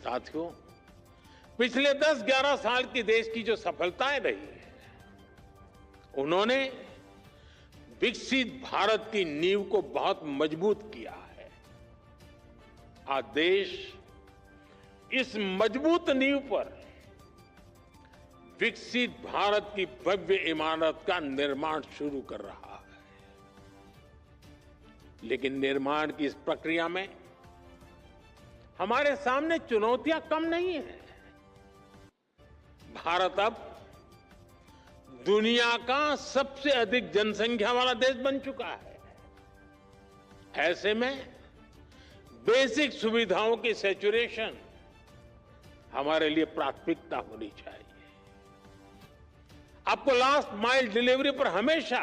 साथियों, पिछले 10-11 साल की देश की जो सफलताएं रही है, उन्होंने विकसित भारत की नींव को बहुत मजबूत किया है। आज देश इस मजबूत नींव पर विकसित भारत की भव्य इमारत का निर्माण शुरू कर रहा है। लेकिन निर्माण की इस प्रक्रिया में हमारे सामने चुनौतियां कम नहीं है। भारत अब दुनिया का सबसे अधिक जनसंख्या वाला देश बन चुका है। ऐसे में बेसिक सुविधाओं की सैचुरेशन हमारे लिए प्राथमिकता होनी चाहिए। आपको लास्ट माइल डिलीवरी पर हमेशा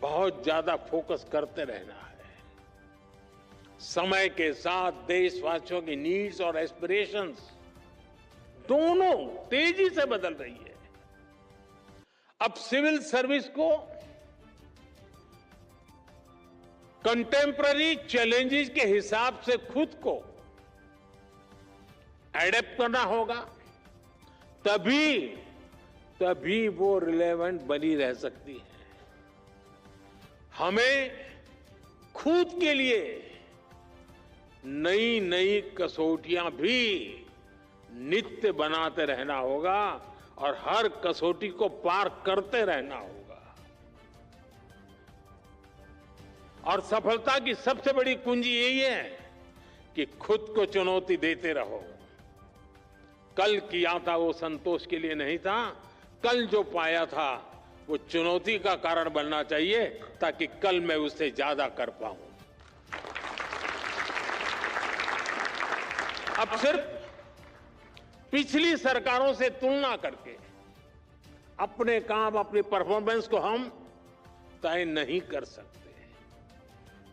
बहुत ज्यादा फोकस करते रहना है। समय के साथ देशवासियों की नीड्स और एस्पिरेशंस दोनों तेजी से बदल रही है। अब सिविल सर्विस को कंटेम्पररी चैलेंजेस के हिसाब से खुद को एडेप्ट करना होगा, तभी वो रिलेवेंट बनी रह सकती है। हमें खुद के लिए नई नई कसौटियां भी नित्य बनाते रहना होगा और हर कसौटी को पार करते रहना होगा। और सफलता की सबसे बड़ी कुंजी यही है कि खुद को चुनौती देते रहो। कल किया था वो संतोष के लिए नहीं था, कल जो पाया था वो चुनौती का कारण बनना चाहिए ताकि कल मैं उससे ज्यादा कर पाऊं। अब सिर्फ पिछली सरकारों से तुलना करके अपने काम, अपनी परफॉर्मेंस को हम तय नहीं कर सकते।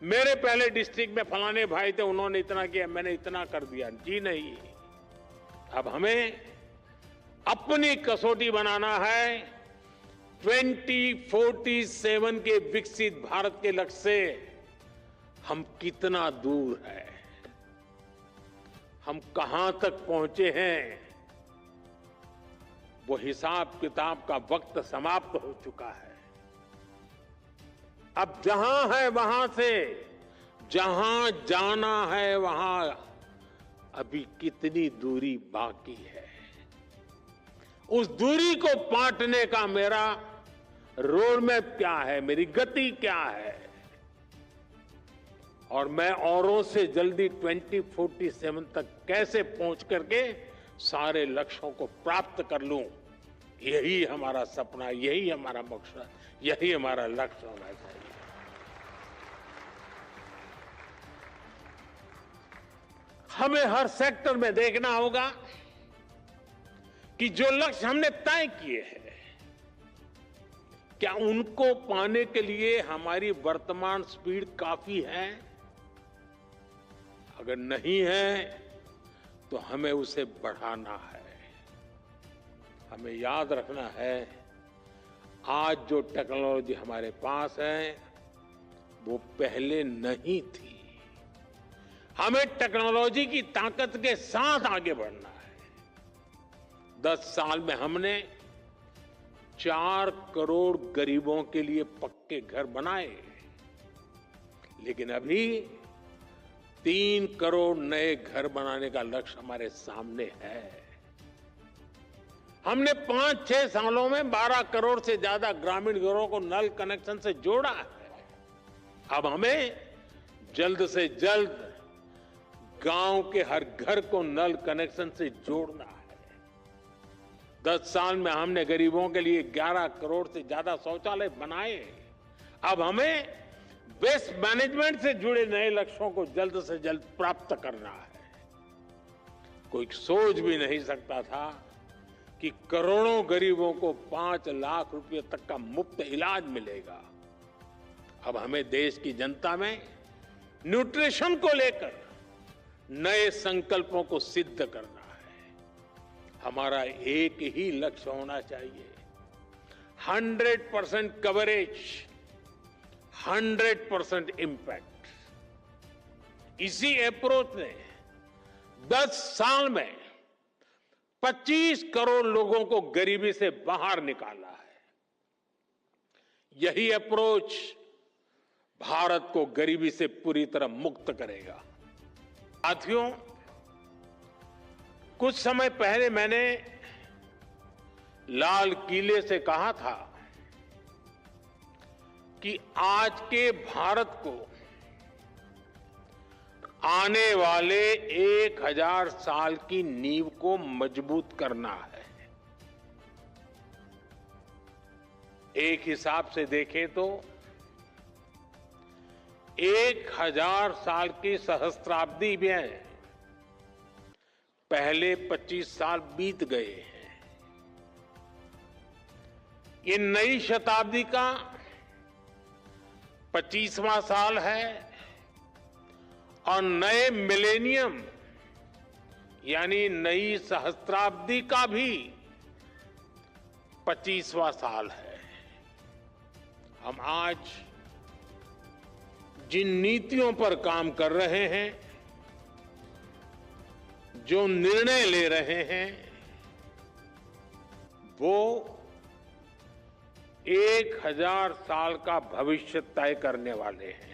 मेरे पहले डिस्ट्रिक्ट में फलाने भाई थे, उन्होंने इतना किया, मैंने इतना कर दिया, जी नहीं। अब हमें अपनी कसौटी बनाना है। 2047 के विकसित भारत के लक्ष्य से हम कितना दूर हैं, हम कहां तक पहुंचे हैं, वो हिसाब किताब का वक्त समाप्त हो चुका है। अब जहां है वहां से जहां जाना है वहां अभी कितनी दूरी बाकी है, उस दूरी को पाटने का मेरा रोड मैप क्या है, मेरी गति क्या है, और मैं औरों से जल्दी 2047 तक कैसे पहुंच करके सारे लक्ष्यों को प्राप्त कर लूं। यही हमारा सपना, यही हमारा मकसद, यही हमारा लक्ष्य होना चाहिए। हमें हर सेक्टर में देखना होगा कि जो लक्ष्य हमने तय किए हैं, क्या उनको पाने के लिए हमारी वर्तमान स्पीड काफी है? अगर नहीं है तो हमें उसे बढ़ाना है। हमें याद रखना है, आज जो टेक्नोलॉजी हमारे पास है वो पहले नहीं थी। हमें टेक्नोलॉजी की ताकत के साथ आगे बढ़ना है। 10 साल में हमने 4 करोड़ गरीबों के लिए पक्के घर बनाए, लेकिन अभी 3 करोड़ नए घर बनाने का लक्ष्य हमारे सामने है। हमने 5-6 सालों में 12 करोड़ से ज्यादा ग्रामीण घरों को नल कनेक्शन से जोड़ा है। अब हमें जल्द से जल्द गांव के हर घर को नल कनेक्शन से जोड़ना है। 10 साल में हमने गरीबों के लिए 11 करोड़ से ज्यादा शौचालय बनाए। अब हमें वेस्ट मैनेजमेंट से जुड़े नए लक्ष्यों को जल्द से जल्द प्राप्त करना है। कोई सोच भी नहीं सकता था कि करोड़ों गरीबों को 5 लाख रुपए तक का मुफ्त इलाज मिलेगा। अब हमें देश की जनता में न्यूट्रिशन को लेकर नए संकल्पों को सिद्ध करना है। हमारा एक ही लक्ष्य होना चाहिए, 100% कवरेज, 100% इम्पैक्ट। इसी अप्रोच ने 10 साल में 25 करोड़ लोगों को गरीबी से बाहर निकाला है। यही अप्रोच भारत को गरीबी से पूरी तरह मुक्त करेगा। साथियों, कुछ समय पहले मैंने लाल किले से कहा था कि आज के भारत को आने वाले 1000 साल की नींव को मजबूत करना है। एक हिसाब से देखें तो 1000 साल की सहस्त्राब्दी में पहले 25 साल बीत गए हैं। ये नई शताब्दी का 25वां साल है और नए मिलेनियम यानी नई सहस्त्राब्दी का भी 25वां साल है। हम आज जिन नीतियों पर काम कर रहे हैं, जो निर्णय ले रहे हैं, वो 1000 साल का भविष्य तय करने वाले हैं।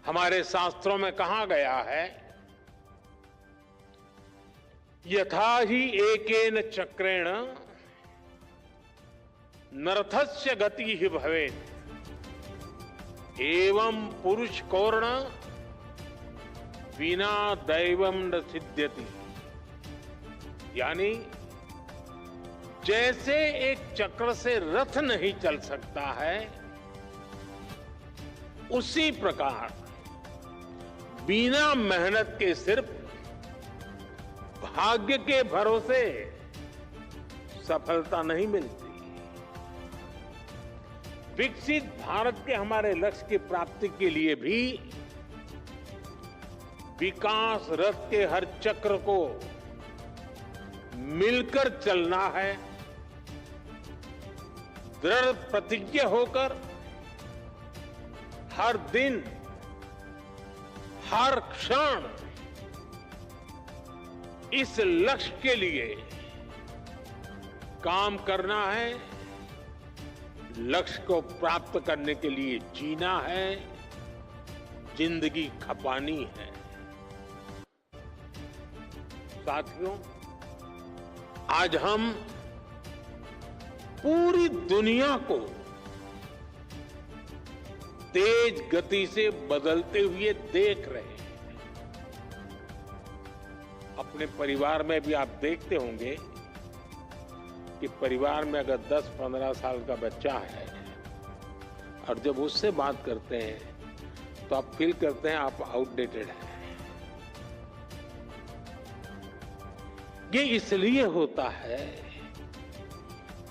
हमारे शास्त्रों में कहा गया है, यथा ही एकेन चक्रेण नरथस्य गति ही भवेत् एवं पुरुष कौर्ण बिना दैवम न सिद्ध्यति। यानी जैसे एक चक्र से रथ नहीं चल सकता है, उसी प्रकार बिना मेहनत के सिर्फ भाग्य के भरोसे सफलता नहीं मिलती। विकसित भारत के हमारे लक्ष्य की प्राप्ति के लिए भी विकास रथ के हर चक्र को मिलकर चलना है। दृढ़ प्रतिज्ञ होकर हर दिन, हर क्षण इस लक्ष्य के लिए काम करना है। लक्ष्य को प्राप्त करने के लिए जीना है, जिंदगी खपानी है। साथियों, आज हम पूरी दुनिया को तेज गति से बदलते हुए देख रहे हैं। अपने परिवार में भी आप देखते होंगे कि परिवार में अगर 10-15 साल का बच्चा है और जब उससे बात करते हैं तो आप फील करते हैं आप आउटडेटेड हैं। ये इसलिए होता है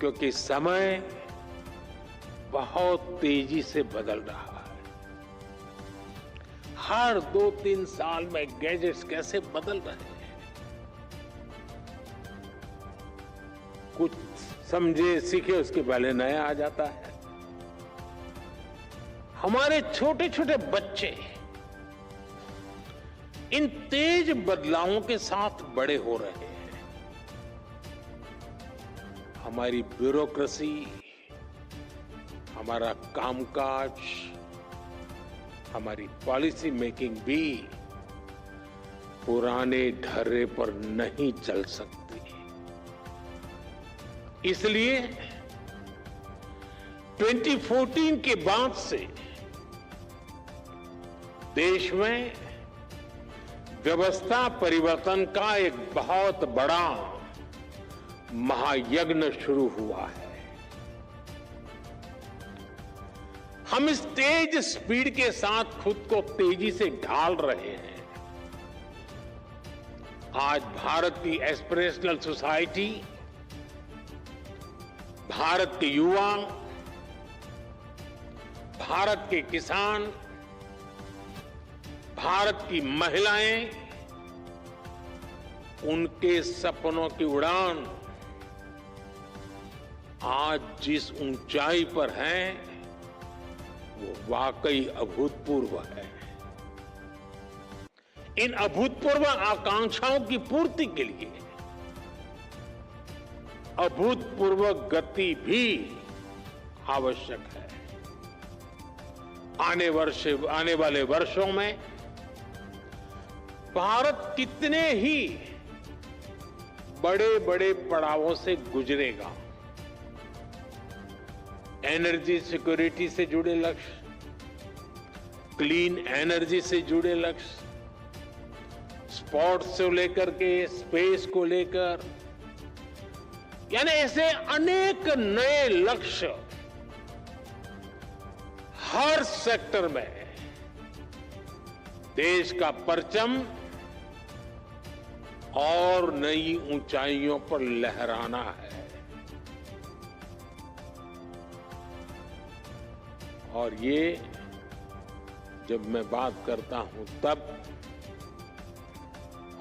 क्योंकि समय बहुत तेजी से बदल रहा है। हर 2-3 साल में गैजेट्स कैसे बदल रहे हैं। कुछ समझे सीखे उसके पहले नया आ जाता है। हमारे छोटे छोटे बच्चे इन तेज बदलावों के साथ बड़े हो रहे हैं। हमारी ब्यूरोक्रेसी, हमारा कामकाज, हमारी पॉलिसी मेकिंग भी पुराने ढर्रे पर नहीं चल सकती। इसलिए 2014 के बाद से देश में व्यवस्था परिवर्तन का एक बहुत बड़ा महायज्ञ शुरू हुआ है। हम इस तेज स्पीड के साथ खुद को तेजी से ढाल रहे हैं। आज भारत की एस्पिरेशनल सोसाइटी, भारत के युवा, भारत के किसान, भारत की महिलाएं, उनके सपनों की उड़ान आज जिस ऊंचाई पर है वो वाकई अभूतपूर्व है। इन अभूतपूर्व आकांक्षाओं की पूर्ति के लिए अभूतपूर्व गति भी आवश्यक है। आने वाले वर्षों में भारत कितने ही बड़े बड़े पड़ावों से गुजरेगा। एनर्जी सिक्योरिटी से जुड़े लक्ष्य, क्लीन एनर्जी से जुड़े लक्ष्य, स्पोर्ट्स से लेकर के स्पेस को लेकर, यानी ऐसे अनेक नए लक्ष्य हर सेक्टर में देश का परचम और नई ऊंचाइयों पर लहराना है। और ये जब मैं बात करता हूं तब,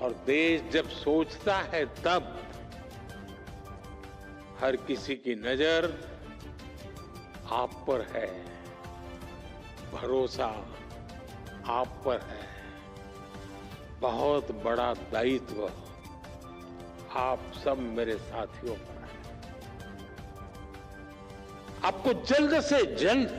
और देश जब सोचता है तब, हर किसी की नजर आप पर है, भरोसा आप पर है, बहुत बड़ा दायित्व आप सब मेरे साथियों पर है। आपको जल्द से जल्द